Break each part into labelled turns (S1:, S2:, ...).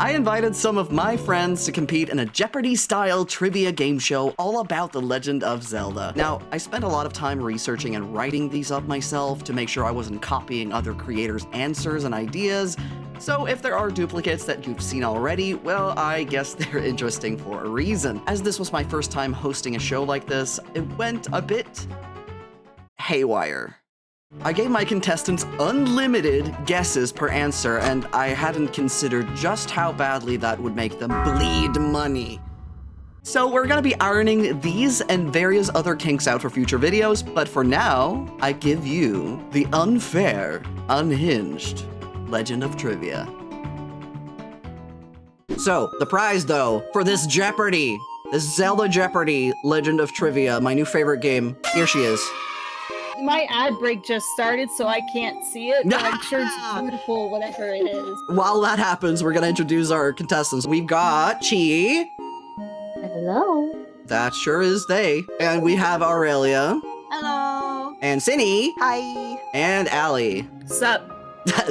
S1: I invited some of my friends to compete in a Jeopardy-style trivia game show all about The Legend of Zelda. Now, I spent a lot of time researching and writing these up myself to make sure I wasn't copying other creators' answers and ideas, so if there are duplicates that you've seen already, well, I guess they're interesting for a reason. As this was my first time hosting a show like this, it went a bit haywire. I gave my contestants unlimited guesses per answer, and I hadn't considered just how badly that would make them bleed money. So we're gonna be ironing these and various other kinks out for future videos, but for now, I give you the unfair, unhinged Legend of Trivia. So, the prize though, for this Jeopardy, this Zelda Jeopardy Legend of Trivia, my new favorite game, here she is.
S2: My ad break just started, so I can't see it, but I'm sure it's beautiful, whatever it is.
S1: While that happens, we're gonna introduce our contestants. We've got Chi.
S3: Hello.
S1: That sure is they. And we have Aurelia.
S3: Hello.
S1: And Cindy.
S3: Hi.
S1: And Allie.
S2: Sup?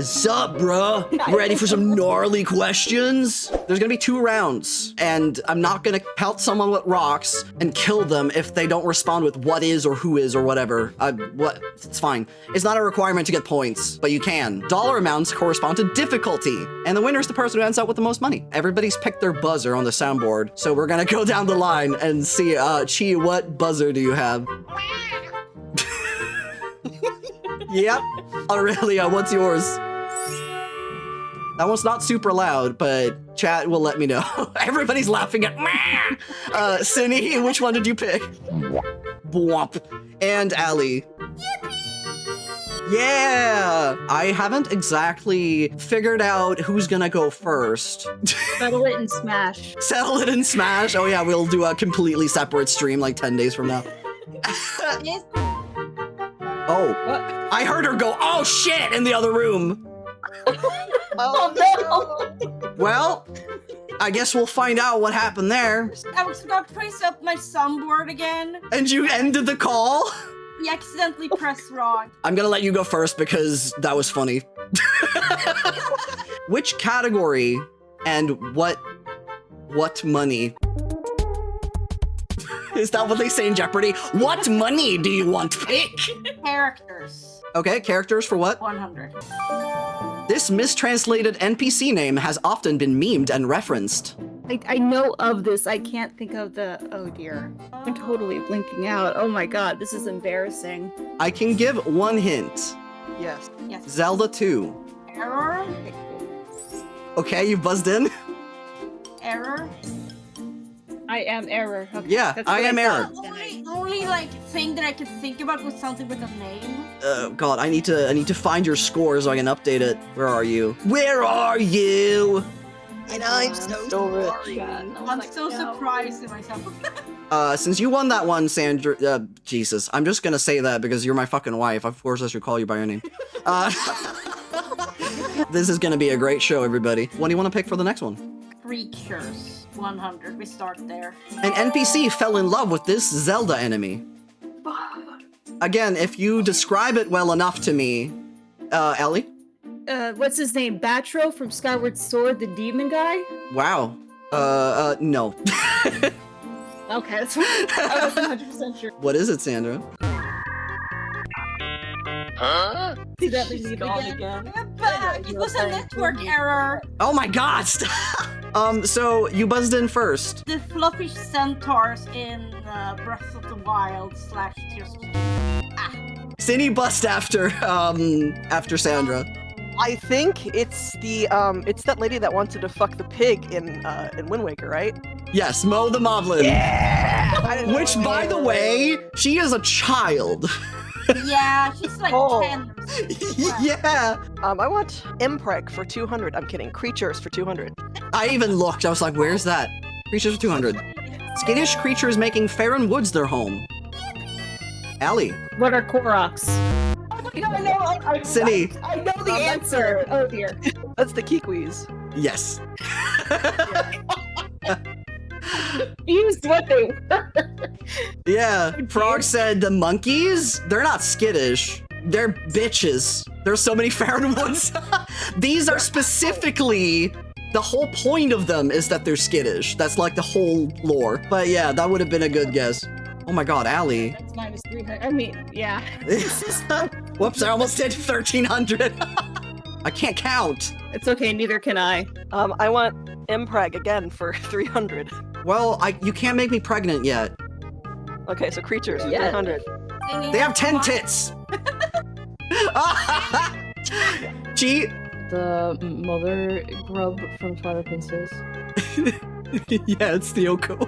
S1: Sup, bro? Ready for some gnarly questions? There's gonna be 2 rounds, and I'm not gonna pelt someone with rocks and kill them if they don't respond with what is or who is or whatever. It's fine. It's not a requirement to get points, but you can. Dollar amounts correspond to difficulty, and the winner is the person who ends up with the most money. Everybody's picked their buzzer on the soundboard, so we're gonna go down the line and see, Chi, what buzzer do you have? Yep. Aurelia, what's yours? That one's not super loud, but chat will let me know. Everybody's laughing at me. Cindy, which one did you pick? Bwomp. And Allie. Yippee! Yeah! I haven't exactly figured out who's gonna go first.
S2: Settle it and smash.
S1: Settle it and smash? Oh yeah, we'll do a completely separate stream like 10 days from now. Oh,
S2: What?
S1: I heard her go, oh shit, in the other room.
S3: Oh no!
S1: Well, I guess we'll find out what happened there.
S3: I was gonna press up my soundboard again.
S1: And you ended the call?
S3: We accidentally pressed wrong.
S1: I'm gonna let you go first because that was funny. Which category and what money? Is that what they say in Jeopardy? What money do you want to pick?
S3: Characters.
S1: Okay, characters for what?
S3: 100.
S1: This mistranslated NPC name has often been memed and referenced.
S2: I know of this. I can't think of the. Oh dear. I'm totally blinking out. Oh my god, this is embarrassing.
S1: I can give one hint.
S4: Yes.
S3: Yes.
S1: Zelda 2.
S3: Error.
S1: Okay, you buzzed in?
S3: Error.
S2: I am error. Okay,
S1: Yeah,
S2: that's
S1: I
S2: what
S1: am error.
S2: thought.
S3: Only like thing that I could think about was something with a name.
S1: God, I need to find your score so I can update it. Where are you? Where are you?
S4: And I'm so sorry.
S3: I'm so surprised in myself.
S1: Since you won that one, Sandra, Jesus, I'm just gonna say that because you're my fucking wife. Of course I should call you by your name. This is gonna be a great show, everybody. What do you want to pick for the next one?
S3: Creatures. 100. We start there.
S1: An NPC fell in love with this Zelda enemy. Again, if you describe it well enough to me, Ellie?
S2: What's his name? Batro from Skyward Sword, the demon guy?
S1: Wow. No.
S2: Okay, that's fine. I wasn't 100% sure.
S1: What is it, Sandra?
S4: Huh?
S2: Did that leave me again?
S3: We're back. It was a network error.
S1: Oh my god, stop! So you buzzed in first.
S3: The fluffy centaurs in Breath of the Wild / Tears of the
S1: Cindy buzzed after Sandra.
S4: I think it's the it's that lady that wanted to fuck the pig in Wind Waker, right?
S1: Yes, Mo the Moblin.
S4: Yeah.
S1: Which, by the way, she is a child.
S3: Yeah, she's like
S4: Oh.
S3: 10.
S1: Yeah.
S4: I want Impreg for 200. I'm kidding. Creatures for 200.
S1: I even looked. I was like, where's that? Creatures for 200. Skittish creatures making Farron Woods their home. Allie.
S2: What are Koroks? I
S1: Cindy.
S2: I know the answer. Oh dear.
S4: That's the Kikwis.
S1: Yes.
S2: Used what they were.
S1: Yeah. Frog said the monkeys, they're not skittish. They're bitches. There's so many Farron Woods. These are specifically The whole point of them is that they're skittish. That's like the whole lore. But yeah, that would have been a good guess. Oh my god, Allie.
S2: It's minus 300. I mean, yeah.
S1: Whoops, I almost did 1300. I can't count.
S2: It's okay, neither can I.
S4: I want Impreg again for 300.
S1: Well, you can't make me pregnant yet.
S4: Okay, so creatures for
S2: Yeah.
S4: 300.
S1: They have 10 tits. Cheat.
S5: The mother grub from Twilight Princess.
S1: Yeah, it's the Oko.
S2: Oh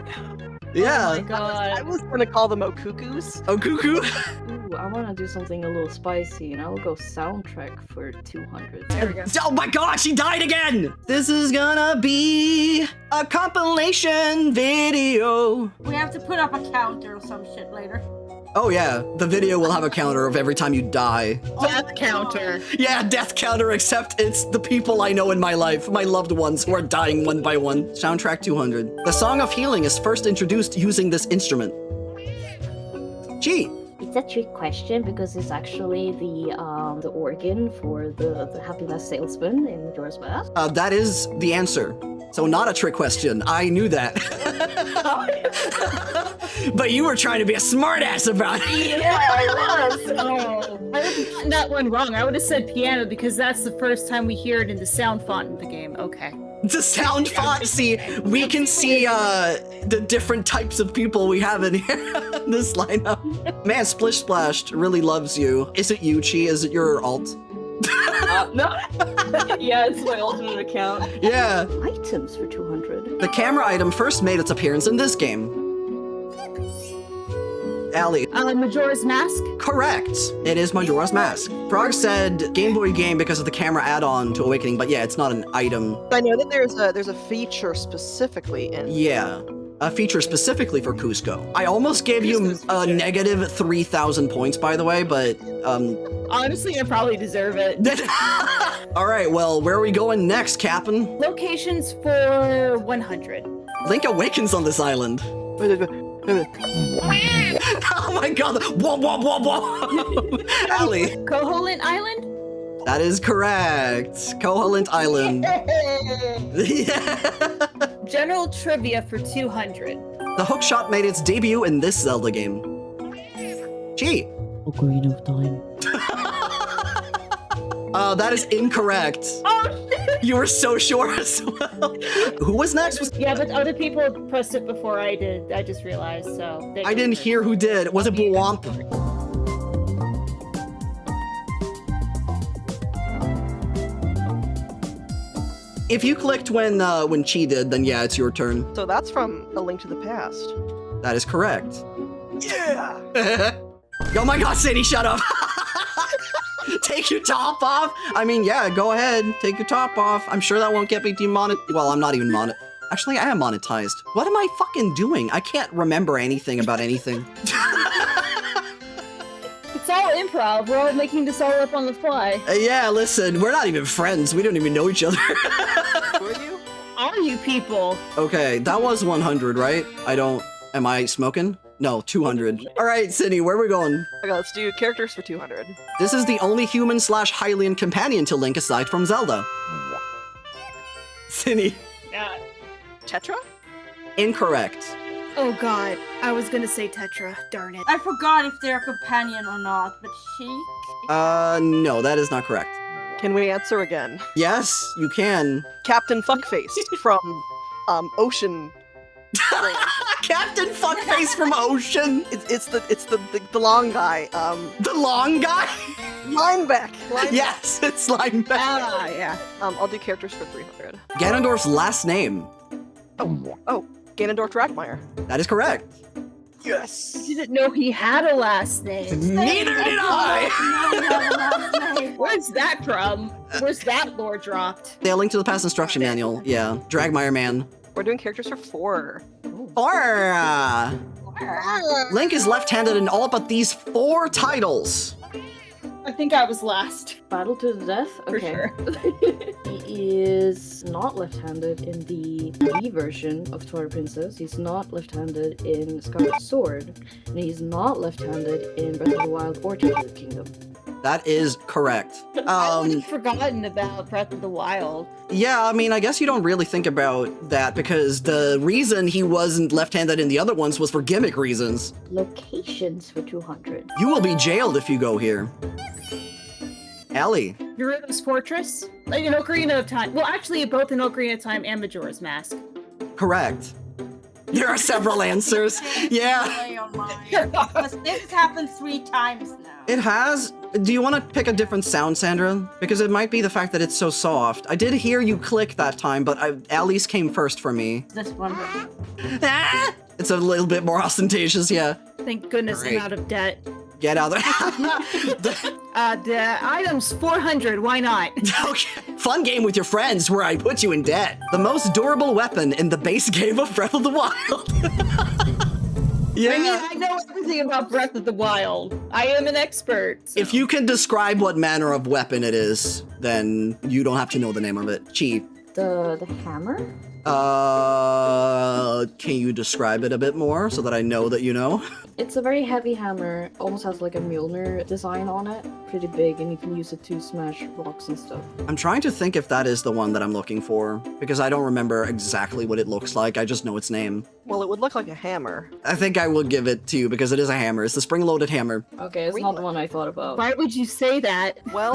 S1: Yeah.
S2: my god.
S4: I was gonna call them Okukus.
S1: Oh, cuckoo.
S5: Ooh, I want to do something a little spicy, and I will go soundtrack for 200.
S2: There we go.
S1: Oh my god, she died again! This is gonna be a compilation video.
S3: We have to put up a counter or some shit later.
S1: Oh yeah, the video will have a counter of every time you die.
S2: Death counter.
S1: Yeah, death counter, except it's the people I know in my life, my loved ones who are dying one by one. Soundtrack 200. The Song of Healing is first introduced using this instrument. Gee.
S5: It's a trick question because it's actually the organ for the happiness salesman in Majora's Mask.
S1: That is the answer. So not a trick question. I knew that. But you were trying to be a smartass about it.
S2: Yeah, I was. Oh, I would have gotten that one wrong. I would have said piano because that's the first time we hear it in the sound font in the game. Okay.
S1: The sound font. See, we can see the different types of people we have in here in this lineup. Man, Splish Splashed really loves you. Is it you, Chi? Is it your alt?
S5: No. Yeah, it's my alternate account.
S1: Yeah.
S5: Items for 200.
S1: The camera item first made its appearance in this game. Allie.
S2: Majora's Mask?
S1: Correct. It is Majora's Mask. Frog said Game Boy game because of the camera add-on to Awakening, but yeah, it's not an item.
S4: I know that there's a feature specifically in.
S1: Yeah. A feature specifically for Cusco. I almost gave you
S2: Cusco's
S1: a
S2: feature.
S1: negative 3,000 points, by the way, but
S2: Honestly, I probably deserve it.
S1: all right, well, where are we going next, Captain?
S2: Locations for 100.
S1: Link awakens on this island. Oh my god! Whoa, whoa, whoa, whoa! Allie.
S2: Koholint Island?
S1: That is correct. Koholint Island. Yeah.
S2: General trivia for 200.
S1: The hookshot made its debut in this Zelda game. Gee.
S5: Ocarina of Time.
S1: That is incorrect.
S2: Oh shit!
S1: You were so sure as well. Who was next?
S2: Yeah, but other people pressed it before I did. I just realized, so.
S1: I didn't hear who did. Was it Bwomp? If you clicked when Chi did, then yeah, it's your turn.
S4: So that's from A Link to the Past.
S1: That is correct.
S4: Yeah!
S1: Oh my god, Sadie, shut up! Take your top off? I mean, yeah, go ahead. Take your top off. I'm sure that won't get me demonetized. Well, I'm not even Actually, I am monetized. What am I fucking doing? I can't remember anything about anything.
S2: It's all improv. We're all making this all up on the fly.
S1: Yeah, listen, we're not even friends. We don't even know each other.
S4: Who are you?
S2: Are you people?
S1: Okay, that was 100, right? Am I smoking? No, 200. All right, Sydney, where are we going?
S4: Okay, let's do characters for 200.
S1: This is the only human/Hylian companion to Link aside from Zelda. Sydney.
S4: Tetra?
S1: Incorrect.
S2: Oh god, I was gonna say Tetra. Darn it.
S3: I forgot if they're a companion or not, but she.
S1: No, that is not correct.
S4: Can we answer again?
S1: Yes, you can.
S4: Captain Fuckface from Ocean.
S1: Captain Fuckface from Ocean.
S4: It's the long guy.
S1: The long guy?
S4: Lineback.
S1: Yes, it's Lineback.
S2: Ah, yeah.
S4: I'll do characters for 300.
S1: Ganondorf's last name.
S4: Oh, Ganondorf Dragmire.
S1: That is correct.
S4: Yes.
S2: I didn't know he had a last name.
S1: Neither did I.
S2: Where's that from? Where's that lore dropped?
S1: They Link to the Past instruction manual. Yeah, Dragmire Man.
S4: We're doing characters for 4.
S1: Or Link is left-handed in all but these 4 titles.
S2: I think I was last.
S5: Battle to the death?
S2: For
S5: Okay.
S2: sure.
S5: He is not left-handed in the Wii version of Twilight Princess. He's not left-handed in Skyward Sword. And he's not left-handed in Breath of the Wild or Tears of the Kingdom.
S1: That is correct.
S2: I would have forgotten about Breath of the Wild.
S1: Yeah, I mean, I guess you don't really think about that because the reason he wasn't left-handed in the other ones was for gimmick reasons.
S5: Locations for 200.
S1: You will be jailed if you go here. Ellie.
S2: Gerudo's Fortress? Like in Ocarina of Time. Well, actually, both in Ocarina of Time and Majora's Mask.
S1: Correct. There are several answers. Yeah.
S3: Play on mine. Because this has happened 3 times now.
S1: It has. Do you want to pick a different sound, Sandra? Because it might be the fact that it's so soft. I did hear you click that time, but Ellie's came first for me.
S3: This one.
S1: Ah! It's a little bit more ostentatious, yeah.
S2: Thank goodness
S1: Great.
S2: I'm out of debt.
S1: Get out there.
S2: The item's 400, why not?
S1: Okay. Fun game with your friends where I put you in debt. The most durable weapon in the base game of Breath of the Wild. Yeah.
S2: I mean, I know everything about Breath of the Wild. I am an expert. So.
S1: If you can describe what manner of weapon it is, then you don't have to know the name of it. Cheat.
S5: The hammer?
S1: Can you describe it a bit more so that I know that you know?
S5: It's a very heavy hammer. Almost has like a Mjolnir design on it. Pretty big, and you can use it to smash rocks and stuff.
S1: I'm trying to think if that is the one that I'm looking for, because I don't remember exactly what it looks like. I just know its name.
S4: Well, it would look like a hammer.
S1: I think I will give it to you because it is a hammer. It's the spring-loaded hammer.
S5: Okay, it's not the one I thought about.
S2: Why would you say that?
S4: Well,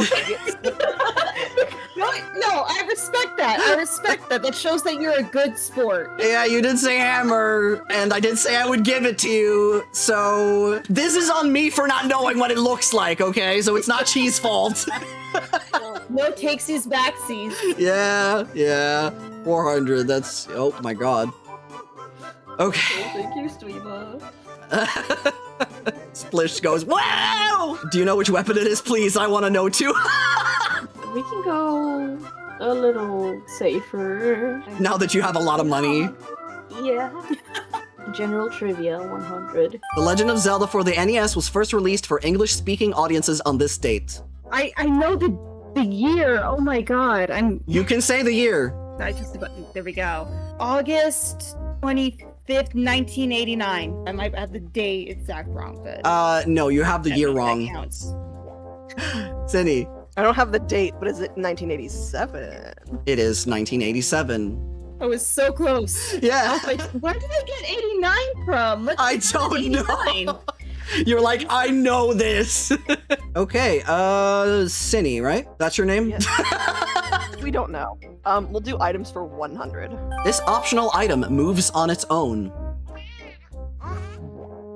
S2: No, I respect that. I respect that. That shows that you're a good sport.
S1: Yeah, you did say hammer, and I did say I would give it to you, so this is on me for not knowing what it looks like, okay? So it's not Chee's fault.
S2: No takesies, backsies.
S1: Yeah. 400, that's, oh my god. Okay.
S5: Thank you, Streamer.
S1: Splish goes, wow! Do you know which weapon it is, please? I want to know too.
S5: We can go a little safer.
S1: Now that you have a lot of money.
S5: Yeah. General trivia, 100.
S1: The Legend of Zelda for the NES was first released for English-speaking audiences on this date.
S2: I know the year. Oh my god.
S1: You can say the year.
S2: There we go. August 25th, 1989. I might have the date exact wrong, but
S1: No, you have the year
S2: that
S1: wrong.
S2: counts.
S1: Cindy.
S4: I don't have the date, but is it 1987?
S1: It is 1987.
S2: I was so close.
S1: Yeah.
S2: Wait, where did I get 89 from?
S1: I don't know. You're like, I know this. Okay, Cinny, right? That's your name?
S4: Yes. We don't know. We'll do items for 100.
S1: This optional item moves on its own.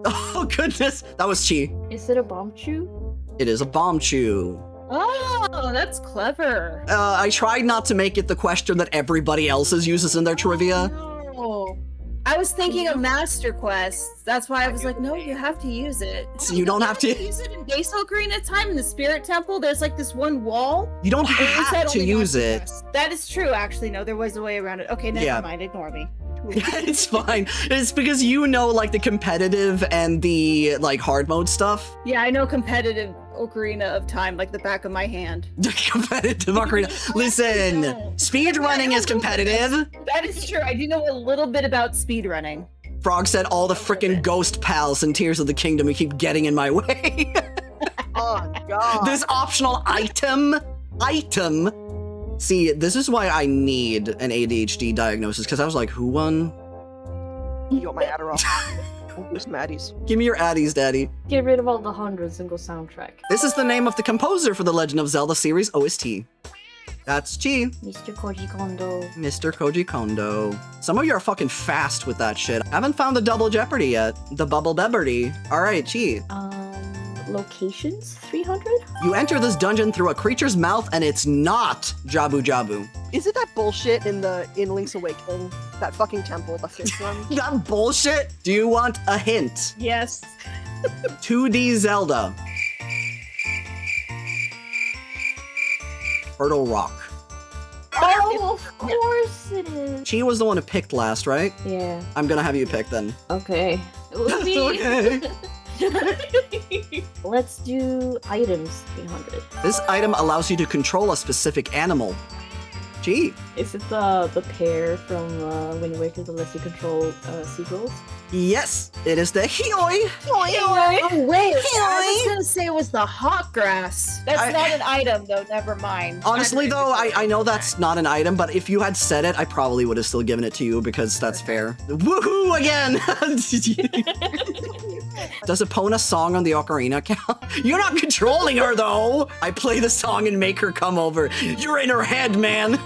S1: Oh goodness, that was Chi.
S5: Is it a bomb chew?
S1: It is a bomb chew.
S2: Oh, that's clever.
S1: I tried not to make it the question that everybody else's uses in their trivia.
S2: Oh. I was thinking of Master Quest. That's why I was like, no, you have to use it.
S1: So you don't have to.
S2: Use it in base Ocarina of Time in the Spirit Temple. There's like this one wall.
S1: You don't
S2: Or is that
S1: have to
S2: only
S1: use
S2: Master
S1: it.
S2: Quest? That is true, actually. No, there was a way around it. Okay, never
S1: Yeah.
S2: mind. Ignore me.
S1: It's fine. It's because you know like the competitive and the like hard mode stuff.
S2: Yeah, I know competitive Ocarina of Time like the back of my hand.
S1: Competitive Ocarina. Listen, speedrunning is competitive.
S2: That is true. I do know a little bit about speedrunning.
S1: Frog said all the frickin' ghost pals and Tears of the Kingdom who keep getting in my way.
S4: Oh, God.
S1: This optional item. See, this is why I need an ADHD diagnosis, because I was like, who won?
S4: You want my Adderall? Who's Maddie's?
S1: Give me your Addies, daddy.
S5: Get rid of all the hundreds and go soundtrack.
S1: This is the name of the composer for the Legend of Zelda series OST. That's Chi.
S5: Mr. Koji Kondo.
S1: Mr. Koji Kondo. Some of you are fucking fast with that shit. I haven't found the double Jeopardy yet. The bubble Jeopardy. Alright, Chi.
S5: Locations, 300?
S1: You enter this dungeon through a creature's mouth and it's not Jabu Jabu.
S4: Is it that bullshit in Link's Awakening? That fucking temple, the fifth one?
S1: That bullshit? Do you want a hint?
S2: Yes.
S1: 2D Zelda. Turtle Rock.
S5: Oh, of course it is.
S1: Chi was the one who picked last, right?
S5: Yeah.
S1: I'm gonna have you pick then.
S5: Okay. It will be.
S1: Okay.
S5: Let's do items, 300.
S1: This item allows you to control a specific animal. Gee.
S5: Is it the pair from Wind Waker that lets you control seagulls?
S1: Yes, it is the Hioi.
S2: Oh wait, I was gonna say it was the hot grass. That's not an item though, never mind.
S1: Honestly though, I know that's not an item, but if you had said it, I probably would have still given it to you because that's fair. Woohoo again! Does Epona song on the Ocarina count? You're not controlling her though! I play the song and make her come over. You're in her head, man!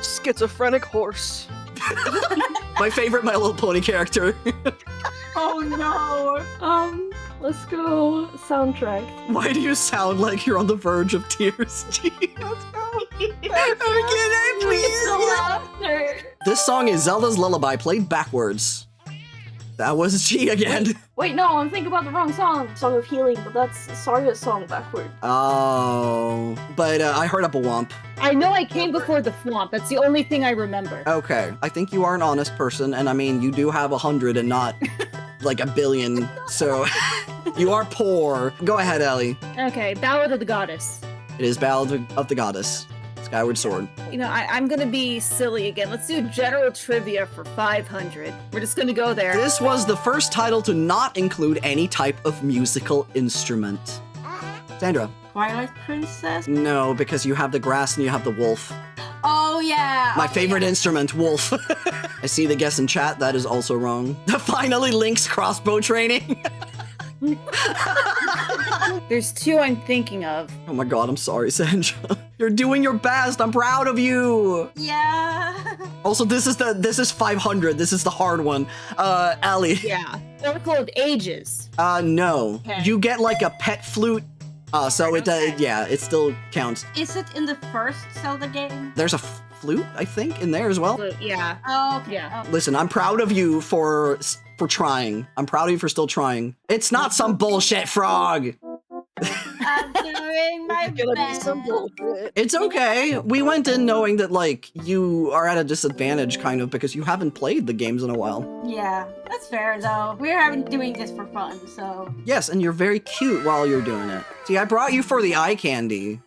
S4: Schizophrenic horse.
S1: My favorite My Little Pony character.
S3: Oh no!
S5: Let's go soundtrack.
S1: Why do you sound like you're on the verge of tears? Gee, let's go. Please. This song is Zelda's Lullaby played backwards. That was G again.
S5: Wait, no, I'm thinking about the wrong song. Song of Healing, but that's Saria's song backward.
S1: Oh, but I heard up a womp.
S2: I know I came before the swamp. That's the only thing I remember.
S1: Okay, I think you are an honest person, and I mean, you do have 100 and not like a billion, so you are poor. Go ahead, Ellie.
S2: Okay, Ballad of the Goddess.
S1: It is Ballad of the Goddess. Skyward Sword.
S2: You know, I'm gonna be silly again. Let's do general trivia for 500. We're just gonna go there.
S1: This was the first title to not include any type of musical instrument. Sandra.
S3: Twilight Princess?
S1: No, because you have the grass and you have the wolf.
S3: Oh yeah!
S1: My favorite instrument, wolf. I see the guess in chat, that is also wrong. Finally, Link's crossbow training.
S2: There's two I'm thinking of.
S1: Oh my god, I'm sorry, Sandra. You're doing your best. I'm proud of you.
S3: Yeah.
S1: Also, this is 500. This is the hard one. Allie.
S2: Yeah. Oracle of Ages.
S1: No.
S2: Okay.
S1: You get like a pet flute. So it yeah, it still counts.
S3: Is it in the first Zelda game?
S1: There's a flute, I think, in there as well.
S2: Yeah.
S3: Oh, okay.
S2: Yeah.
S3: Oh.
S1: Listen, I'm proud of you for trying. I'm proud of you for still trying. It's not some bullshit frog.
S3: I'm doing my
S4: It's gonna be
S3: best.
S4: some bullshit.
S1: It's okay. We went in knowing that, like, you are at a disadvantage, kind of, because you haven't played the games in a while.
S3: Yeah, that's fair though. We're doing this for fun, so.
S1: Yes, and you're very cute while you're doing it. See, I brought you for the eye candy.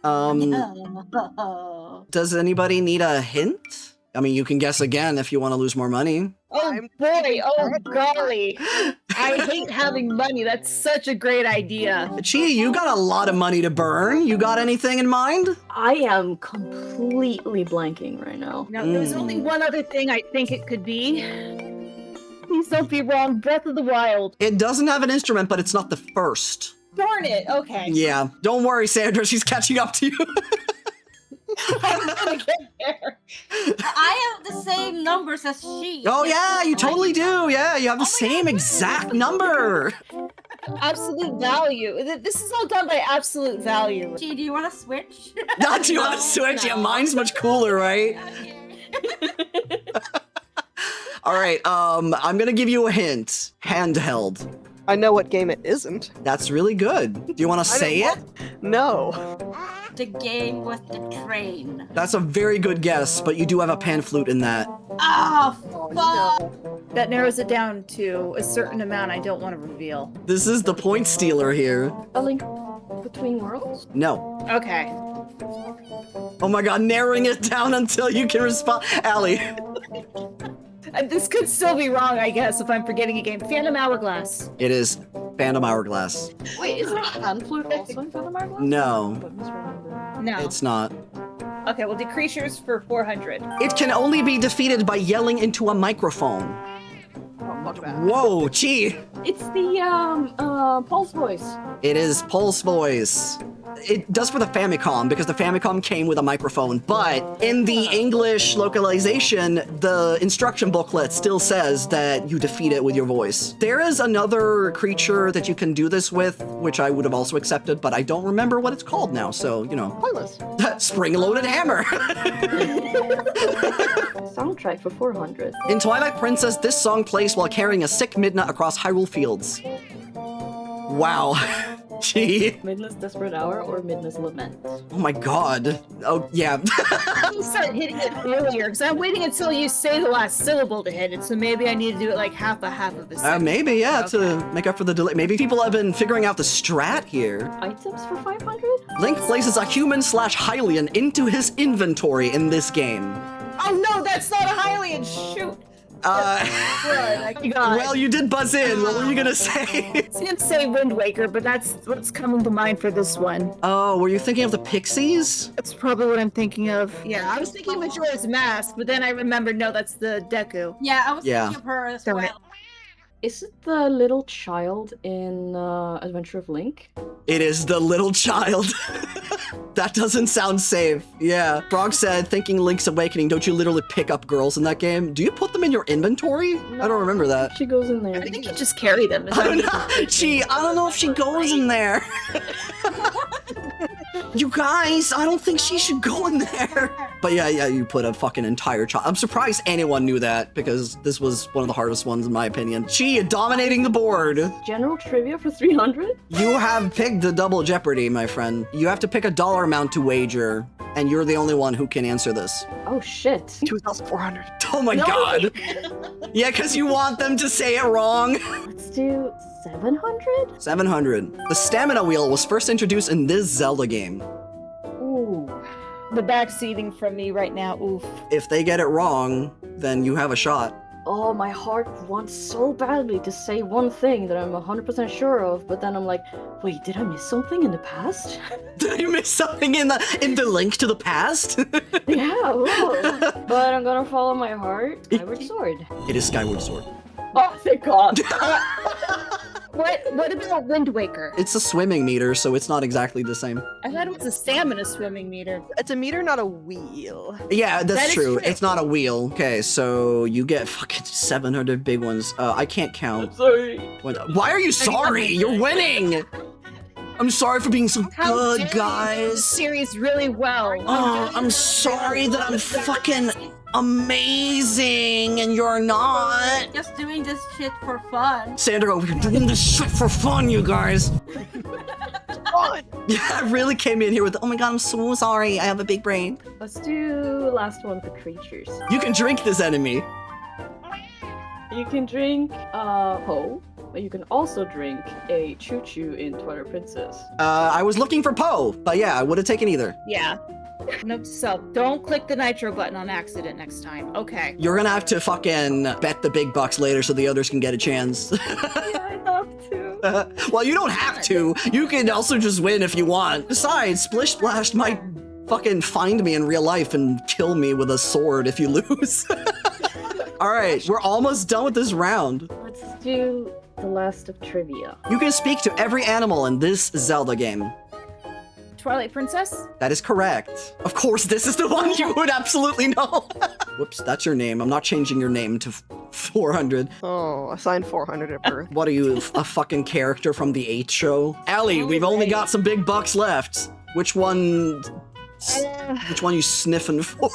S1: Does anybody need a hint? I mean, you can guess again if you want to lose more money.
S2: Oh boy, oh golly. I hate having money. That's such a great idea.
S1: Chi, you got a lot of money to burn. You got anything in mind?
S5: I am completely blanking right now.
S2: Now, there's only one other thing I think it could be. Please don't be wrong. Breath of the Wild.
S1: It doesn't have an instrument, but it's not the first.
S2: Darn it. Okay.
S1: Yeah, don't worry, Sandra. She's catching up to you.
S2: I'm gonna get there.
S3: I have the same numbers as she.
S1: Oh yeah, you totally do. Yeah, you have the same exact number.
S2: Absolute value. This is all done by absolute value.
S3: Gee, do you want to switch?
S1: Not do you want to switch? Yeah, mine's much cooler, right? All right, I'm gonna give you a hint. Handheld.
S4: I know what game it isn't.
S1: That's really good. Do you want to say it?
S4: No.
S3: The game with the train.
S1: That's a very good guess, but you do have a pan flute in that.
S3: Oh,
S4: no.
S3: fuck.
S2: That narrows it down to a certain amount I don't want to reveal.
S1: This is the point stealer here.
S5: A Link Between Worlds?
S1: No.
S2: Okay.
S1: Oh my god, narrowing it down until you can respond. Allie.
S2: This could still be wrong, I guess, if I'm forgetting a game. Phantom Hourglass.
S1: It is Phantom Hourglass.
S5: Wait, is that hand flute also in Phantom Hourglass?
S1: No,
S5: But misremembered.
S2: No.
S1: it's not.
S2: Okay, well, decreasers for 400.
S1: It can only be defeated by yelling into a microphone.
S4: Oh, fuck that.
S1: Whoa, gee.
S5: It's the Pulse voice.
S1: It is Pulse Voice. It does for the Famicom, because the Famicom came with a microphone, but in the English localization, the instruction booklet still says that you defeat it with your voice. There is another creature that you can do this with, which I would have also accepted, but I don't remember what it's called now, so, you know.
S4: Pointless.
S1: Spring-loaded hammer!
S5: Soundtrack for 400.
S1: In Twilight Princess, this song plays while carrying a sick Midna across Hyrule Fields. Wow. Gee.
S5: Midna's Desperate Hour or Midna's Lament?
S1: Oh my god. Oh, yeah.
S2: You start hitting it earlier, because I'm waiting until you say the last syllable to hit it, so maybe I need to do it like half a a second.
S1: Maybe, yeah, to make up for the delay. Maybe people have been figuring out the strat here.
S5: Items for 500?
S1: Link places a human/Hylian into his inventory in this game.
S2: Oh no, that's not a Hylian! Shoot!
S1: Well, you did buzz in. What were you gonna say?
S2: I was gonna say Wind Waker, but that's what's coming to mind for this one.
S1: Oh, were you thinking of the Pixies?
S2: That's probably what I'm thinking of. Yeah, I was thinking Majora's Mask, but then I remembered, no, that's the Deku.
S3: Yeah, I was thinking of her as
S2: Darn
S3: well.
S5: Is it the little child in Adventure of Link?
S1: It is the little child. That doesn't sound safe. Yeah. Frog said, thinking Link's Awakening, don't you literally pick up girls in that game? Do you put them in your inventory? I don't remember that.
S5: She goes in there.
S2: I think you just carry them.
S1: I don't know. I don't know if she goes in there. You guys, I don't think she should go in there. But yeah, you put a fucking entire child. I'm surprised anyone knew that, because this was one of the hardest ones in my opinion. She dominating the board.
S5: General trivia for 300?
S1: You have picked the double Jeopardy, my friend. You have to pick a dollar amount to wager, and you're the only one who can answer this.
S5: Oh shit.
S4: 2,400.
S1: Oh my god. Yeah, because you want them to say it wrong.
S5: Let's do 700?
S1: 700. The stamina wheel was first introduced in this Zelda game.
S5: Ooh.
S2: The backseating from me right now, oof.
S1: If they get it wrong, then you have a shot.
S5: Oh, my heart wants so badly to say one thing that I'm 100% sure of, but then I'm like, wait, did I miss something in the past?
S1: Did you miss something in the link to the past?
S5: Yeah, whoa. But I'm gonna follow my heart. Skyward Sword.
S1: It is Skyward Sword.
S5: Oh, thank God.
S2: What about Wind Waker?
S1: It's a swimming meter, so it's not exactly the same.
S2: I thought it was a stamina swimming meter.
S4: It's a meter, not a wheel.
S1: Yeah,
S2: That
S1: that's
S2: is
S1: true.
S2: true.
S1: It's not a wheel. Okay, so you get fucking 700 big ones. I can't count.
S5: Sorry.
S1: Why are you sorry? You're winning! I'm sorry for being so good,
S2: This
S1: guys.
S2: series really well.
S1: Oh, I'm sorry that I'm fucking amazing and you're not.
S3: Just doing this shit for fun.
S1: Sandra, we're doing this shit for fun, you guys. Yeah, I really came in here with, oh my god, I'm so sorry. I have a big brain.
S5: Let's do last one for creatures.
S1: You can drink this enemy.
S5: You can drink Poe, but you can also drink a Choo Choo in Twilight Princess.
S1: I was looking for Poe, but yeah, I would have taken either.
S2: Yeah. Note to self, don't click the nitro button on accident next time. Okay.
S1: You're gonna have to fucking bet the big bucks later so the others can get a chance.
S5: Yeah, I have to.
S1: Well, you don't have to. You can also just win if you want. Besides, Splish Splash might fucking find me in real life and kill me with a sword if you lose. All right, we're almost done with this round.
S5: Let's do the last of trivia.
S1: You can speak to every animal in this Zelda game.
S2: Twilight Princess?
S1: That is correct. Of course, this is the one you would absolutely know. Whoops, that's your name. I'm not changing your name to 400.
S4: Oh, assigned 400 at birth.
S1: What are you, a fucking character from the 8th show? Allie, we've only got some big bucks left. Which one you sniffing for?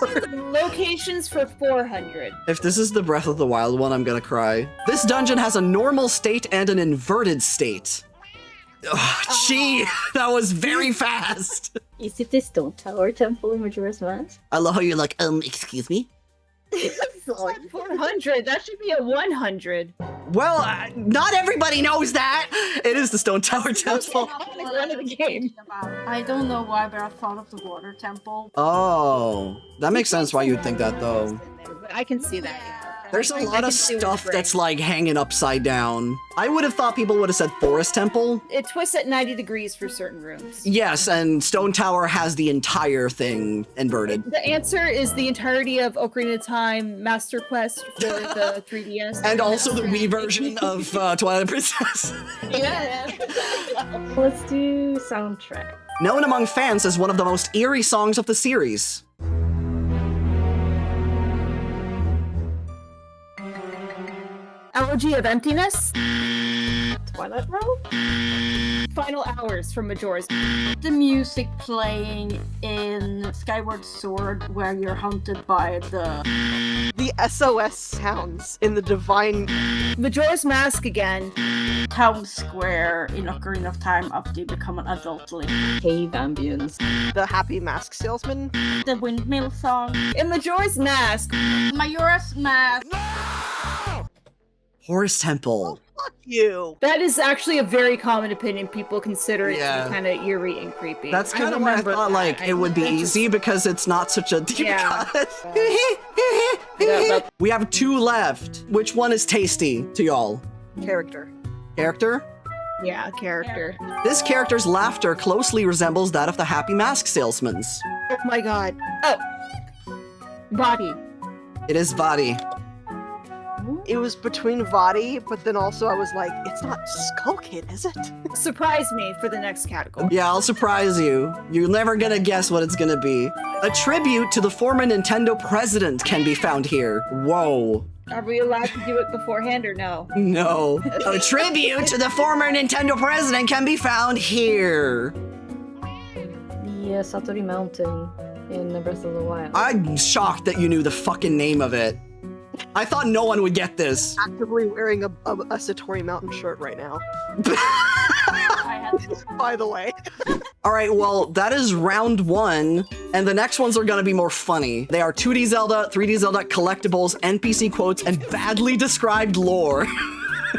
S2: Locations for 400.
S1: If this is the Breath of the Wild one, I'm gonna cry. This dungeon has a normal state and an inverted state. Oh, gee, that was very fast.
S5: Is it the Stone Tower Temple in Majora's Mask?
S1: I love how you're like, excuse me?
S2: 400, that should be a 100.
S1: Well, not everybody knows that. It is the Stone Tower Temple.
S2: Run of the game.
S3: I don't know why, but I thought of the water temple.
S1: Oh, that makes sense why you'd think that though.
S2: I can see that, yeah.
S1: There's a
S2: I
S1: lot
S2: can
S1: of
S2: see what
S1: stuff
S2: you're
S1: that's like hanging upside down. I would have thought people would have said Forest Temple.
S2: It twists at 90 degrees for certain rooms.
S1: Yes, and Stone Tower has the entire thing inverted.
S2: The answer is the entirety of Ocarina of Time Master Quest for the 3DS.
S1: And also the Wii version of Twilight Princess.
S2: Yeah.
S5: Let's do soundtrack.
S1: Known among fans as one of the most eerie songs of the series.
S2: Elegy of Emptiness?
S5: Twilight Realm?
S2: Final hours from Majora's.
S3: The music playing in Skyward Sword where you're hunted by
S4: The SOS sounds in the divine...
S2: Majora's Mask again.
S3: town square in Ocarina of Time after you become an adult Link.
S5: Cave ambience.
S4: The happy mask salesman.
S3: The windmill song.
S2: In Majora's Mask.
S3: Majora's Mask.
S1: Horus Temple.
S4: Fuck you.
S2: That is actually a very common opinion. People consider it
S1: Yeah.
S2: to be kind of eerie and creepy.
S1: That's kind of why I
S2: remember
S1: thought
S2: that.
S1: like it would be easy because it's not such a deep
S2: Yeah.
S1: cut.
S2: Yeah,
S1: We have 2 left. Which one is tasty to y'all?
S4: Character.
S1: Character?
S2: Yeah, character.
S1: This character's laughter closely resembles that of the happy mask salesman's.
S2: Oh my god. Oh. Body.
S1: It is Vadi.
S4: It was between Vadi, but then also I was like, it's not Skull Kid, is it?
S2: Surprise me for the next category.
S1: Yeah, I'll surprise you. You're never gonna guess what it's gonna be. A tribute to the former Nintendo president can be found here. Whoa.
S2: Are we allowed to do it beforehand or no?
S1: No. A tribute to the former Nintendo president can be found here.
S5: The Satori Mountain in Breath of the Wild.
S1: I'm shocked that you knew the fucking name of it. I thought no one would get this.
S4: Actively wearing a Satori Mountain shirt right now.
S3: I had to.
S4: By the way.
S1: All right, well, that is round 1, and the next ones are gonna be more funny. They are 2D Zelda, 3D Zelda, collectibles, NPC quotes, and badly described lore.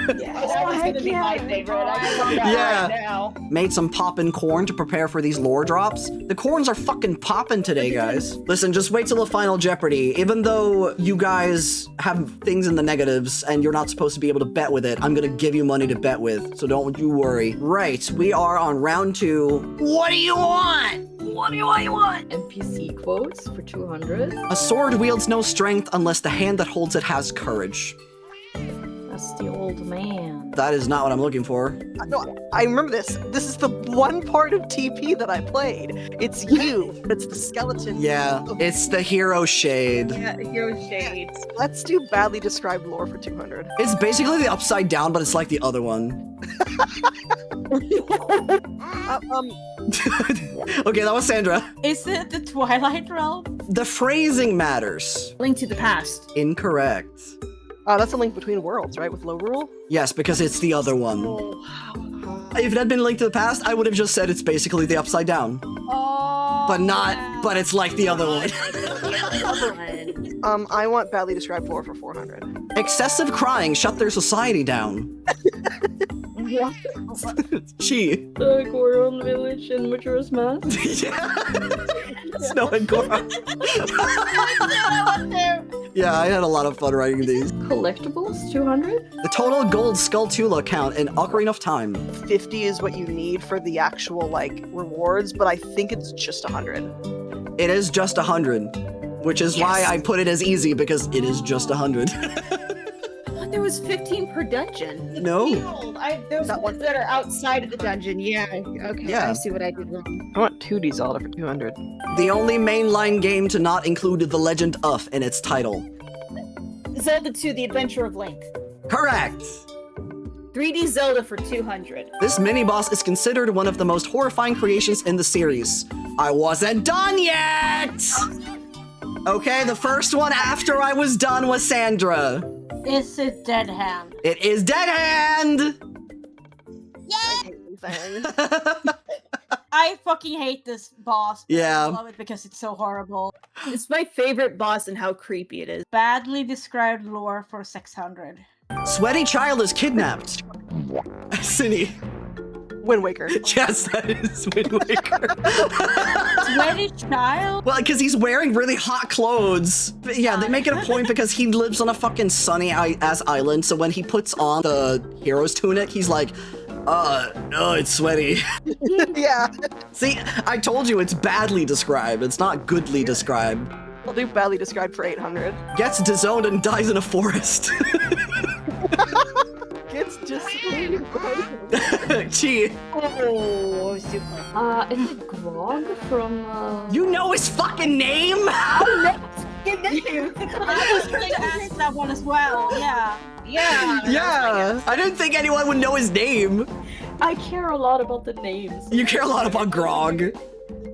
S2: Yeah, that was gonna be my favorite. I love that
S1: Yeah.
S2: right now.
S1: Made some poppin' corn to prepare for these lore drops. The corns are fucking poppin' today, guys. Listen, just wait till the final Jeopardy. Even though you guys have things in the negatives and you're not supposed to be able to bet with it, I'm gonna give you money to bet with, so don't you worry. Right, we are on round 2. What do you want? What do you want?
S5: NPC quotes for 200.
S1: A sword wields no strength unless the hand that holds it has courage.
S5: That's the old man.
S1: That is not what I'm looking for.
S4: No, I remember this. This is the one part of TP that I played. It's you. It's the skeleton.
S1: Yeah, it's the hero shade.
S2: Yeah, hero shades.
S4: Let's do badly described lore for 200.
S1: It's basically the upside down, but it's like the other one. Okay, that was Sandra.
S3: Is it the Twilight Realm?
S1: The phrasing matters.
S2: Link to the past.
S1: Incorrect.
S4: That's a link between worlds, right? With low rule?
S1: Yes, because it's the other one. If it had been Linked to the Past, I would have just said it's basically the upside down.
S3: Oh.
S1: But not, but it's like the other one.
S4: I want badly described lore for 400.
S1: Excessive crying shut their society down.
S5: What?
S1: She.
S5: The Goron village in Majora's Mask?
S1: Yeah. Snow and Goron. Yeah, I had a lot of fun writing these.
S5: Collectibles, 200?
S1: The total gold Skulltula count in Ocarina of Time.
S4: 50 is what you need for the actual, like, rewards, but I think it's just 100.
S1: It is just 100, which is why I put it as easy, because it is just 100.
S2: There was 15 per dungeon.
S1: No.
S2: There's
S4: That
S2: ones that are outside of the dungeon. Yeah. Okay.
S1: Yeah.
S2: I see what I did wrong.
S4: I want 2D Zelda for 200.
S1: The only mainline game to not include The Legend of in its title.
S2: Zelda 2: The Adventure of Link.
S1: Correct.
S2: 3D Zelda for 200.
S1: This mini-boss is considered one of the most horrifying creations in the series. I wasn't done yet! Okay, the first one after I was done was Sandra.
S3: Is it Dead Hand?
S1: It is Dead Hand!
S3: I fucking hate this boss. But
S1: Yeah.
S3: I love it because it's so horrible.
S2: It's my favorite boss and how creepy it is.
S3: Badly described lore for 600.
S1: Sweaty child is kidnapped. Cindy.
S4: Wind Waker.
S1: Yes, that is Wind Waker.
S3: Sweaty child?
S1: Well, because he's wearing really hot clothes. But yeah, they make it a point because he lives on a fucking sunny ass island. So when he puts on the hero's tunic, he's like, no, it's sweaty.
S4: Yeah.
S1: See, I told you it's badly described. It's not goodly described.
S4: I'll do badly described for 800.
S1: Gets disowned and dies in a forest.
S4: It's just...
S1: Chi.
S2: Oh, super.
S5: Is it Grog from,
S1: You know his fucking name?
S3: I was going to ask that one as well, yeah.
S2: Yeah.
S1: Yeah, I didn't think anyone would know his name.
S5: I care a lot about the names.
S1: You care a lot about Grog.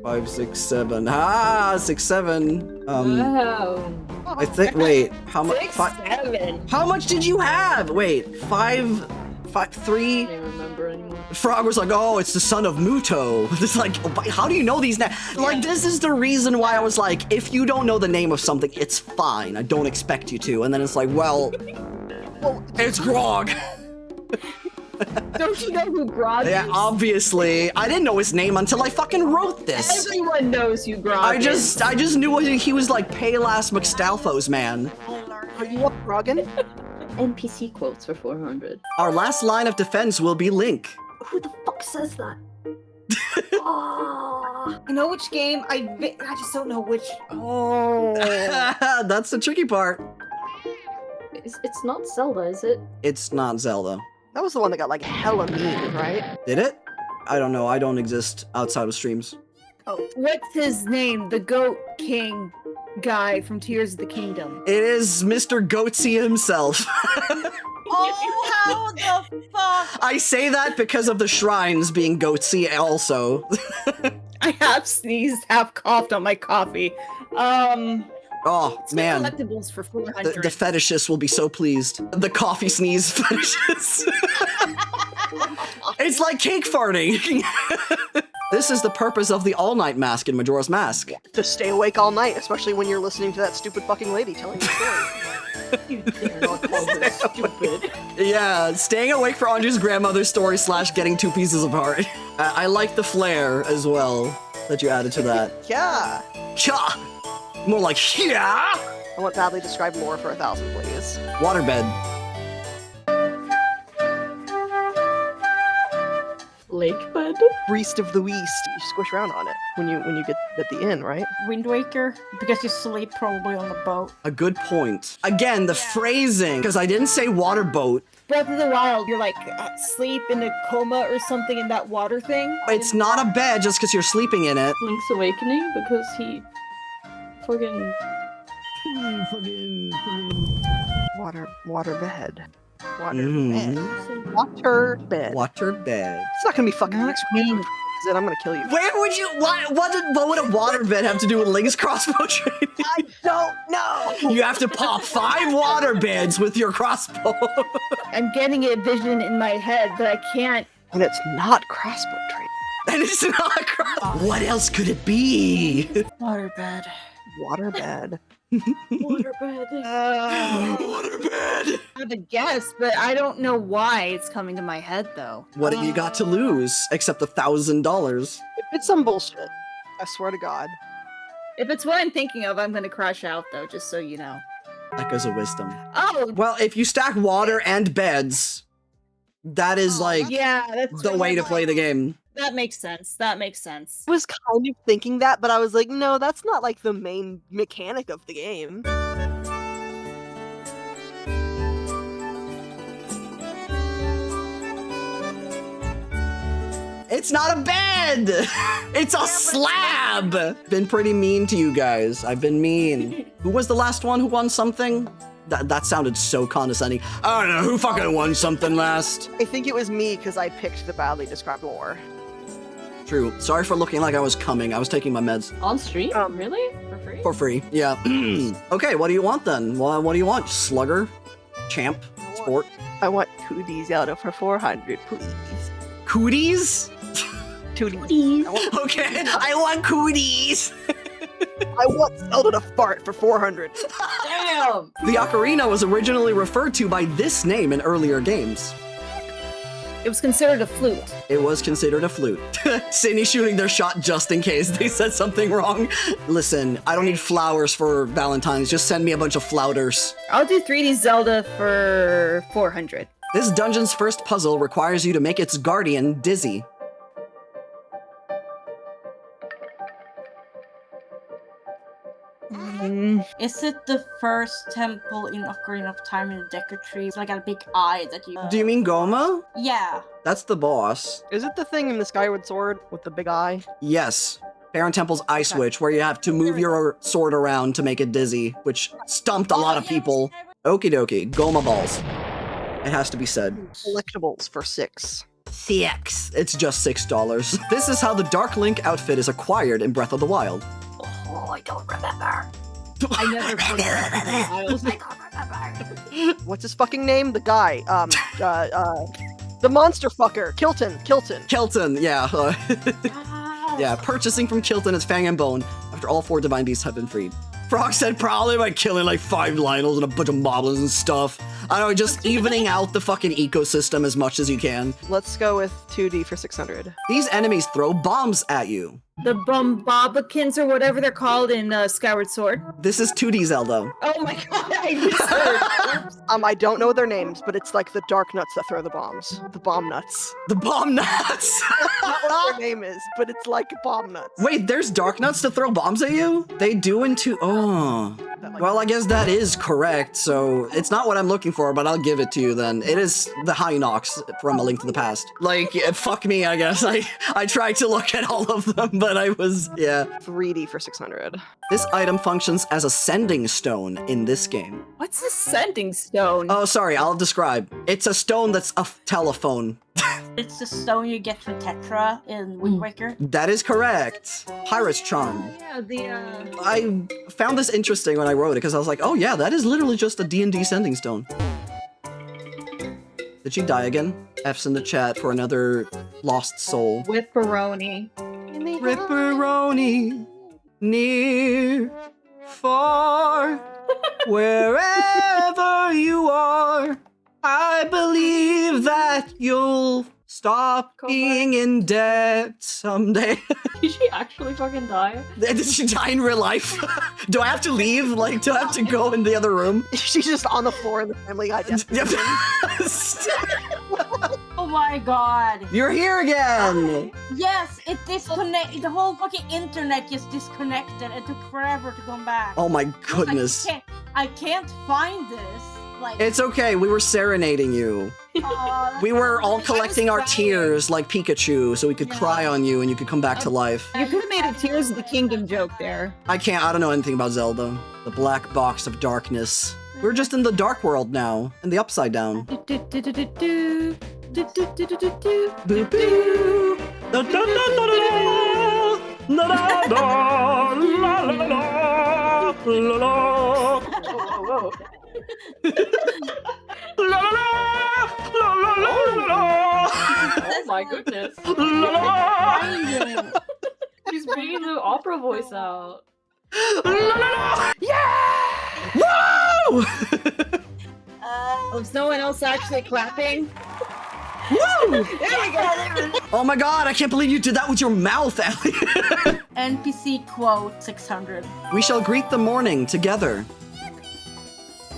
S1: 5, 6, 7. Ah, 6, 7.
S5: Wow.
S1: I think. Wait, how much?
S2: 6, 7.
S1: How much did you have? Wait, 5, 3.
S5: I can't remember anymore.
S1: Frog was like, oh, it's the son of Muto. It's like, how do you know these names? Like, this is the reason why I was like, if you don't know the name of something, it's fine. I don't expect you to. And then it's like, well, it's Grog.
S2: Don't you know who Grog
S1: Yeah,
S2: is?
S1: obviously. I didn't know his name until I fucking wrote this.
S2: Everyone knows who Grog
S1: I
S2: is.
S1: just knew he was like Palas McStalfo's man.
S4: Are you up, Rogan?
S5: NPC quotes for 400.
S1: Our last line of defense will be Link.
S5: Who the fuck says that? Oh.
S3: You know which game? I just don't know which. Oh.
S1: That's the tricky part.
S5: It's not Zelda, is it?
S1: It's not Zelda.
S4: That was the one that got like hella mean, right?
S1: Did it? I don't know. I don't exist outside of streams.
S2: Oh, what's his name? The Goat King guy from Tears of the Kingdom.
S1: It is Mr. Goatsy himself.
S3: Oh, how the fuck?
S1: I say that because of the shrines being Goatsy also.
S2: I have sneezed, half coughed on my coffee.
S1: Oh, man.
S2: Collectibles for 400.
S1: The fetishists will be so pleased. The coffee sneeze fetishists. It's like cake farting. This is the purpose of the all-night mask in Majora's Mask.
S4: To stay awake all night, especially when you're listening to that stupid fucking lady telling you a story.
S5: You dare not call her stupid.
S1: Yeah, staying awake for Andrew's grandmother's story / getting 2 pieces apart. I like the flair as well that you added to that.
S4: Yeah.
S1: Cha! More like, yeah!
S4: I want badly described lore for 1,000, please.
S1: Waterbed.
S5: Lake bed?
S4: Priest of the West. You squish around on it when you get at the inn, right?
S3: Wind Waker, because you sleep probably on the boat.
S1: A good point. Again, the phrasing, because I didn't say water boat.
S2: Breath of the Wild, you're like sleep in a coma or something in that water thing.
S1: It's not a bed just because you're sleeping in it.
S5: Link's Awakening because he fucking
S4: Water bed. Water
S1: Mhm.
S4: bed. Water bed.
S1: Water bed.
S4: It's not gonna be fucking next week. I'm gonna kill you.
S1: Where would you, what would a water bed have to do with Link's crossbow training?
S4: I don't know.
S1: You have to pop 5 water beds with your crossbow.
S2: I'm getting a vision in my head, but I can't.
S4: And it's not crossbow training.
S1: And it's not a cross. What else could it be?
S3: Waterbed.
S4: Water bed.
S5: waterbed.
S1: Water bed.
S2: I have a guess, but I don't know why it's coming to my head though.
S1: What have you got to lose except $1,000?
S4: It's some bullshit. I swear to God.
S2: If it's what I'm thinking of, I'm gonna crash out though, just so you know.
S1: Echoes of wisdom.
S2: Oh,
S1: Well, if you stack water and beds, that is like
S2: yeah, that's
S1: the way to play the game.
S2: That makes sense. That makes sense.
S4: I was kind of thinking that, but I was like, no, that's not like the main mechanic of the game.
S1: It's not a bed! It's a slab! Been pretty mean to you guys. I've been mean. Who was the last one who won something? That sounded so condescending. I don't know, who fucking won something last?
S4: I think it was me because I picked the badly described lore.
S1: True. Sorry for looking like I was coming. I was taking my meds.
S5: On stream? Really? For free?
S1: For free. Yeah. Okay, what do you want then? What do you want? Slugger? Champ? Sport?
S4: I want 2D Zelda for 400, please.
S1: Cooties?
S4: 2D. I want,
S1: Okay, I want cooties!
S4: I want Zelda to fart for 400.
S5: Damn!
S1: The Ocarina was originally referred to by this name in earlier games.
S2: It was considered a flute.
S1: It was considered a flute. Sydney shooting their shot just in case they said something wrong. Listen, I don't need flowers for Valentine's. Just send me a bunch of flouters.
S2: I'll do 3D Zelda for 400.
S1: This dungeon's first puzzle requires you to make its guardian dizzy.
S3: Is it the first temple in Ocarina of Time in the Deku Tree? It's like a big eye that you...
S1: Do you mean Goma?
S3: Yeah.
S1: That's the boss.
S4: Is it the thing in the Skyward Sword with the big eye?
S1: Yes. Baron Temple's eye switch, where you have to move your sword around to make it dizzy, which stumped a lot of people. Okie dokie, Goma balls. It has to be said.
S4: Collectibles for $6.
S1: CX. It's just $6. This is how the Dark Link outfit is acquired in Breath of the Wild.
S5: Oh, I don't remember.
S2: I never played that.
S5: I don't remember.
S4: What's his fucking name? The guy. The monster fucker. Kilton.
S1: Kilton, yeah.
S5: Ah.
S1: Yeah, purchasing from Kilton is Fang and Bone after all 4 divine beasts have been freed. Frog said probably by killing like 5 Lionels and a bunch of moblins and stuff. I don't know, just evening out the fucking ecosystem as much as you can.
S4: Let's go with 2D for 600.
S1: These enemies throw bombs at you.
S2: The Bombobikins or whatever they're called in Skyward Sword.
S1: This is 2D Zelda.
S2: Oh my god, I misheard.
S4: I don't know their names, but it's like the dark nuts that throw the bombs. The bomb nuts.
S1: The bomb nuts!
S4: Not what their name is, but it's like bomb nuts.
S1: Wait, there's dark nuts to throw bombs at you? They do into, oh. Well, I guess that is correct, so it's not what I'm looking for, but I'll give it to you then. It is the High Nox from A Link to the Past. Like, fuck me, I guess. I tried to look at all of them, but I was, yeah.
S4: 3D for 600.
S1: This item functions as a sending stone in this game.
S2: What's a sending stone?
S1: Oh, sorry, I'll describe. It's a stone that's a telephone.
S3: It's the stone you get from Tetra in Wind Waker.
S1: That is correct. Pirate's Charm.
S2: Yeah,
S1: I found this interesting when I wrote it because I was like, oh yeah, that is literally just a D&D sending stone. Did she die again? F's in the chat for another lost soul.
S2: Whipperoni.
S1: Ripperoni, near, far, wherever you are, I believe that you'll stop being in debt someday.
S5: Did she actually fucking die?
S1: Did she die in real life? Do I have to leave? Like, do I have to go in the other room?
S4: She's just on the floor in the Family Guy.
S1: Yep.
S3: Oh my god.
S1: You're here again!
S3: Yes, it disconnected. The whole fucking internet just disconnected. It took forever to come back.
S1: Oh my
S3: I was like,
S1: goodness.
S3: I can't find this. Like,
S1: It's okay, we were serenading you. We were all collecting our tears like Pikachu so we could cry on you and you could come back to life.
S2: You could have made a Tears of the Kingdom joke there.
S1: I don't know anything about Zelda. The black box of darkness. We're just in the dark world now, in the upside down.
S2: Do-do-do-do-do. Do-do-do-do-do.
S1: Boop, boop. Da, da, da, da, da. La, la, la, la, la, la, la, la.
S5: Whoa.
S1: La, la, la, la, la, la.
S5: Oh my goodness.
S1: La, la.
S5: She's bringing the opera voice out.
S1: La, la, la. Yeah! Woo!
S2: Oh, is no one else actually clapping?
S1: Woo!
S2: There we go.
S1: Oh my god, I can't believe you did that with your mouth, Allie.
S3: NPC quote 600.
S1: We shall greet the morning together.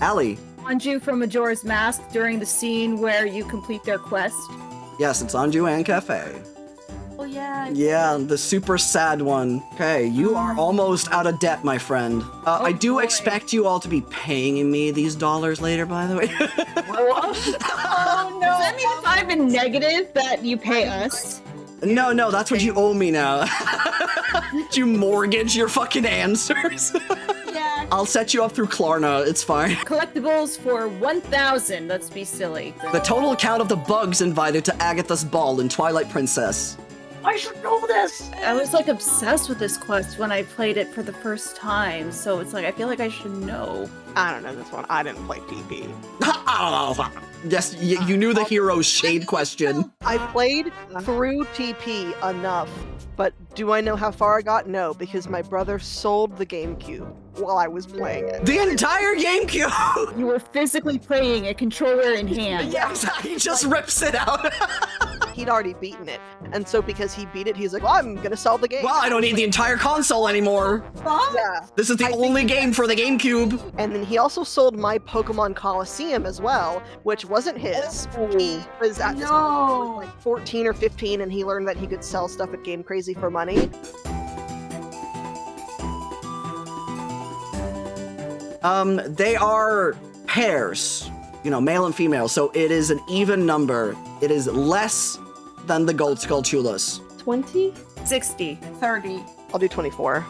S1: Allie.
S2: Anju from Majora's Mask during the scene where you complete their quest.
S1: Yes, it's Anju and Cafe.
S3: Oh yeah.
S1: Yeah, the super sad one. Okay, you are almost out of debt, my friend. I do
S2: boy.
S1: expect you all to be paying me these dollars later, by the way.
S2: Oh no! Does that mean if I'm in negative that you pay us?
S1: No, that's what you owe me now. You mortgage your fucking answers.
S3: Yeah.
S1: I'll set you up through Klarna, it's fine.
S2: Collectibles for 1,000. Let's be silly.
S1: The total count of the bugs invited to Agatha's ball in Twilight Princess.
S5: I should know this!
S2: I was like obsessed with this quest when I played it for the first time, so it's like I feel like I should know.
S4: I don't know this one. I didn't play TP.
S1: Yes, you knew the hero's shade question.
S4: I played through TP enough, but do I know how far I got? No, because my brother sold the GameCube while I was playing it.
S1: The entire GameCube!
S2: You were physically playing a controller in hand.
S1: Yes, he just rips it out.
S4: He'd already beaten it, and so because he beat it, he's like, well, I'm gonna sell the game.
S1: Well, I don't need the entire console anymore.
S4: Yeah.
S1: This is the only game for the GameCube.
S4: And then he also sold my Pokemon Coliseum as well, which wasn't his. He was at this point, like 14 or 15, and he learned that he could sell stuff at Game Crazy for money.
S1: They are pairs, you know, male and female, so it is an even number. It is less than the Gold Skulltulas.
S5: 20?
S2: 60.
S3: 30.
S4: I'll do 24.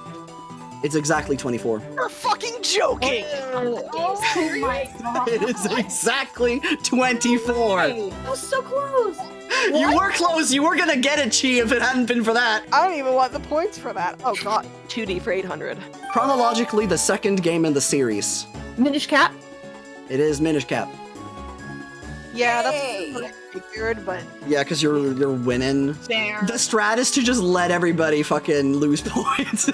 S1: It's exactly 24.
S4: You're fucking joking?
S3: Oh my god.
S1: It is exactly 24.
S5: That was so close.
S1: You were close. You were gonna get it, Chi, if it hadn't been for that.
S4: I don't even want the points for that. Oh god, 2D for 800.
S1: Chronologically, the second game in the series.
S2: Minish Cap.
S1: It is Minish Cap.
S4: Yeah, that's what I figured, but
S1: Yeah, because you're winning.
S2: Fair.
S1: The strat is to just let everybody fucking lose points.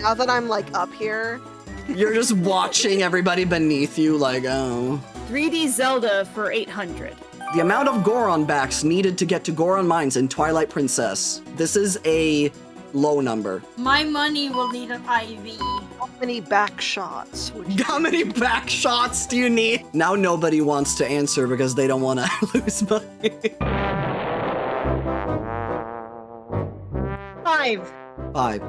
S4: now that I'm like up here,
S1: You're just watching everybody beneath you like, oh.
S2: 3D Zelda for 800.
S1: The amount of Goron backs needed to get to Goron Mines in Twilight Princess. This is a low number.
S3: My money will need an IV.
S4: how many back shots would you
S1: How many back shots do you need? Now nobody wants to answer because they don't want to lose money.
S2: 5.
S1: 5.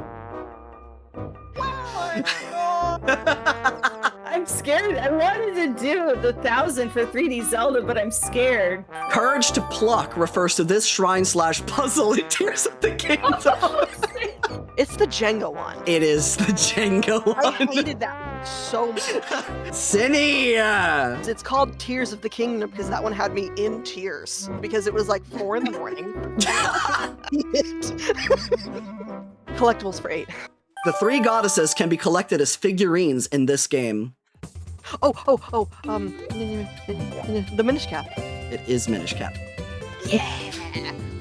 S2: I'm scared. I wanted to do the 1,000 for 3D Zelda, but I'm scared.
S1: Courage to Pluck refers to this shrine/puzzle in Tears of the Kingdom.
S4: It's the Jenga one.
S1: It is the Jenga
S4: I
S1: one.
S4: hated that one so much.
S1: Cindy!
S4: It's called Tears of the Kingdom because that one had me in tears because it was like 4 in the morning. Collectibles for 8.
S1: The 3 goddesses can be collected as figurines in this game.
S4: The Minish Cap.
S1: It is Minish Cap.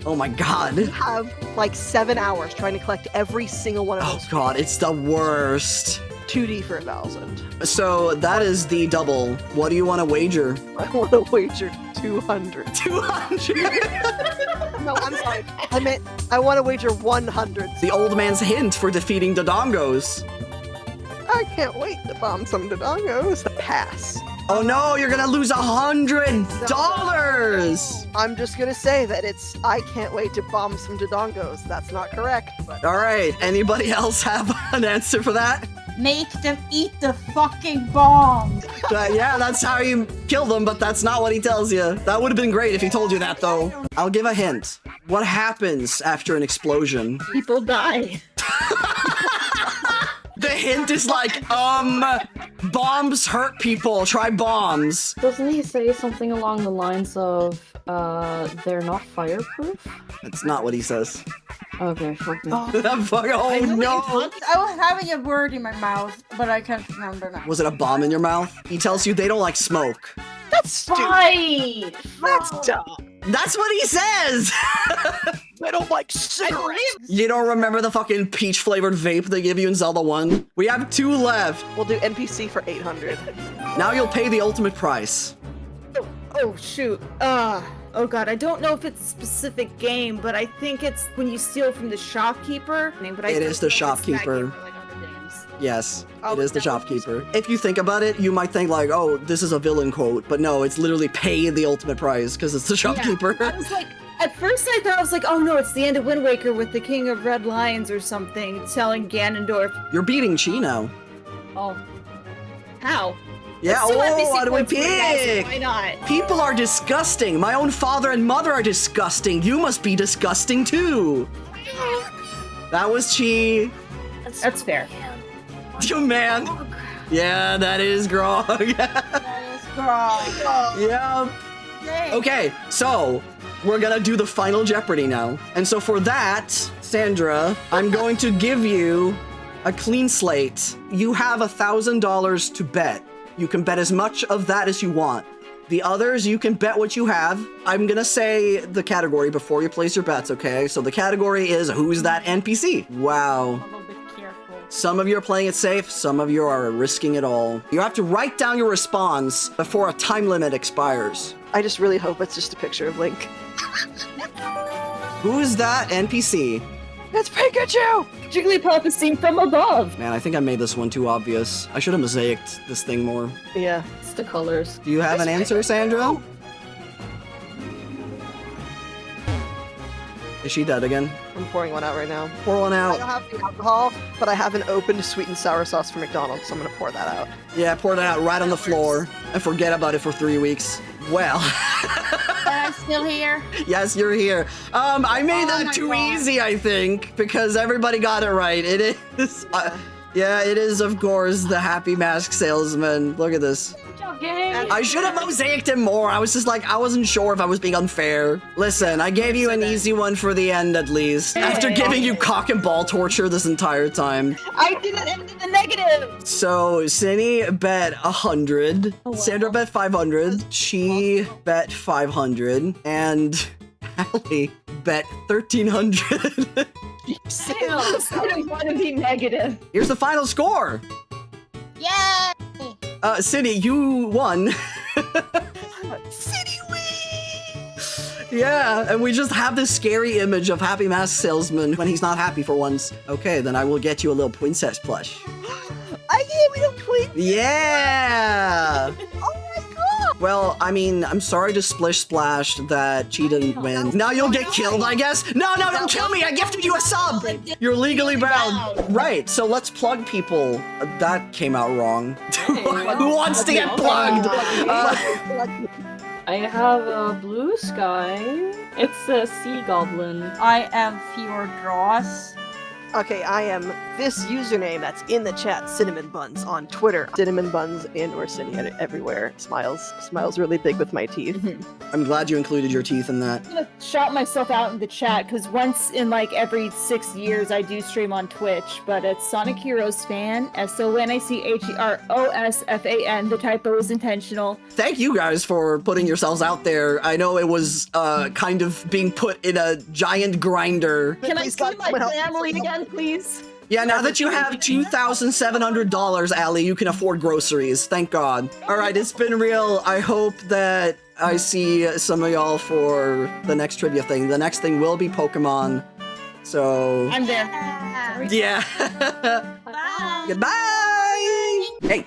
S1: Oh my god.
S4: I have like 7 hours trying to collect every single one of
S1: Oh
S4: those.
S1: god, it's the worst.
S4: 2D for 1,000.
S1: So that is the double. What do you want to wager?
S4: I want to wager 200.
S1: 200!
S4: No, I'm sorry. I meant I want to wager 100.
S1: The old man's hint for defeating Dodongos.
S4: I can't wait to bomb some Dodongos. Pass.
S1: Oh no, you're gonna lose $100!
S4: I'm just gonna say that I can't wait to bomb some Dodongos. That's not correct, but
S1: Alright, anybody else have an answer for that?
S3: Make them eat the fucking bomb.
S1: Yeah, that's how you kill them, but that's not what he tells you. That would have been great if he told you that, though. I'll give a hint. What happens after an explosion?
S2: People die.
S1: The hint is like, bombs hurt people. Try bombs.
S5: Doesn't he say something along the lines of, they're not fireproof?
S1: That's not what he says.
S5: Okay, fuck me.
S1: Oh no.
S3: I was having a word in my mouth, but I can't remember now.
S1: Was it a bomb in your mouth? He tells you they don't like smoke.
S4: that's stupid.
S5: Right!
S4: That's dumb.
S1: That's what he says!
S4: I don't like cigarettes.
S1: You don't remember the fucking peach-flavored vape they give you in Zelda 1? We have 2 left.
S4: We'll do NPC for 800.
S1: Now you'll pay the ultimate price.
S2: Oh shoot. Oh god, I don't know if it's a specific game, but I think it's when you steal from the shopkeeper. But
S1: It is the shopkeeper. Yes, it is the shopkeeper. If you think about it, you might think like, oh, this is a villain quote, but no, it's literally pay the ultimate prize because it's the shopkeeper.
S2: I was like, at first I thought I was like, oh no, it's the end of Wind Waker with the King of Red Lions or something, telling Ganondorf.
S1: You're beating Chi now.
S2: Oh, how?
S1: Yeah,
S2: Let's do NPC
S1: what do we
S2: points for you guys,
S1: pick?
S2: Why not?
S1: People are disgusting. My own father and mother are disgusting. You must be disgusting too. That was Chi.
S2: That's fair.
S1: You man. Yeah, that is Grog.
S3: That is wrong.
S1: Yep.
S3: Yay.
S1: Okay, so we're gonna do the final Jeopardy now. And so for that, Sandra, I'm going to give you a clean slate. You have $1,000 to bet. You can bet as much of that as you want. The others, you can bet what you have. I'm gonna say the category before you place your bets, okay? So the category is, who's that NPC? Wow.
S3: A little bit careful.
S1: Some of you are playing it safe, some of you are risking it all. You have to write down your response before a time limit expires.
S4: I just really hope it's just a picture of Link.
S1: Who is that NPC?
S4: It's Pikachu!
S2: Jigglypuff is seen from above.
S1: Man, I think I made this one too obvious. I should have mosaicked this thing more.
S4: Yeah.
S5: It's the colors.
S1: Do you have an answer, Sandra? Is she dead again?
S4: I'm pouring one out right now.
S1: Pour one
S4: I
S1: out.
S4: don't have the alcohol, but I have an opened sweet and sour sauce from McDonald's, so I'm gonna pour that out.
S1: Yeah, pour that out right on the floor and forget about it for 3 weeks. Well,
S3: And I'm still here.
S1: yes, you're here. I made
S3: Oh
S1: that
S3: my
S1: too
S3: God.
S1: easy, I think, because everybody got it right. It is. Yeah, it is, of course, the Happy Mask Salesman. Look at this.
S5: Good job, gang.
S1: I should have mosaicked him more. I was just like, I wasn't sure if I was being unfair. Listen, I gave you an easy one for the end, at least. After giving you cock and ball torture this entire time.
S2: I didn't end in the negative.
S1: So, Cindy bet 100.
S2: Oh, wow.
S1: Sandra bet 500. She bet 500. And Allie bet 1,300.
S2: I don't want to be negative.
S1: Here's the final score.
S3: Yay!
S1: Cindy, you won. Cindy wins! Yeah, and we just have this scary image of Happy Mask Salesman when he's not happy for once. Okay, then I will get you a little princess plush.
S4: I gave you a tweet.
S1: Yeah!
S4: Oh my god!
S1: Well, I mean, I'm sorry to Splish Splash that she didn't win. Now you'll get killed, I guess. No, don't kill me. I gifted you a sub. You're legally bound. Right, so let's plug people. That came out wrong. Who wants to get plugged?
S5: I have a blue sky. It's a seagoblin.
S3: I am fioredraws.
S4: Okay, I am this username that's in the chat, Cinnamon Buns on Twitter. Cinnamon Buns and/or Cindy everywhere. Smiles really big with my teeth.
S1: I'm glad you included your teeth in that.
S2: I'm gonna shout myself out in the chat because once in like every 6 years I do stream on Twitch, but it's Sonic Heroes Fan, SONICHEROSFAN. The typo is intentional.
S1: Thank you guys for putting yourselves out there. I know it was kind of being put in a giant grinder.
S2: Can I
S4: Please,
S2: see
S4: God,
S2: my
S4: someone help.
S2: family again, please?
S1: Yeah, now that you have $2,700, Allie, you can afford groceries. Thank God. All right, it's been real. I hope that I see some of y'all for the next trivia thing. The next thing will be Pokemon. So,
S2: I'm there.
S1: yeah.
S3: Bye.
S1: Goodbye. Hey.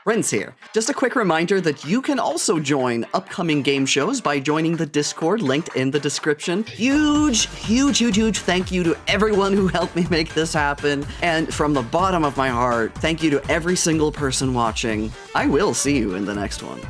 S1: Friends here. Just a quick reminder that you can also join upcoming game shows by joining the Discord linked in the description. Huge thank you to everyone who helped me make this happen. And from the bottom of my heart, thank you to every single person watching. I will see you in the next one.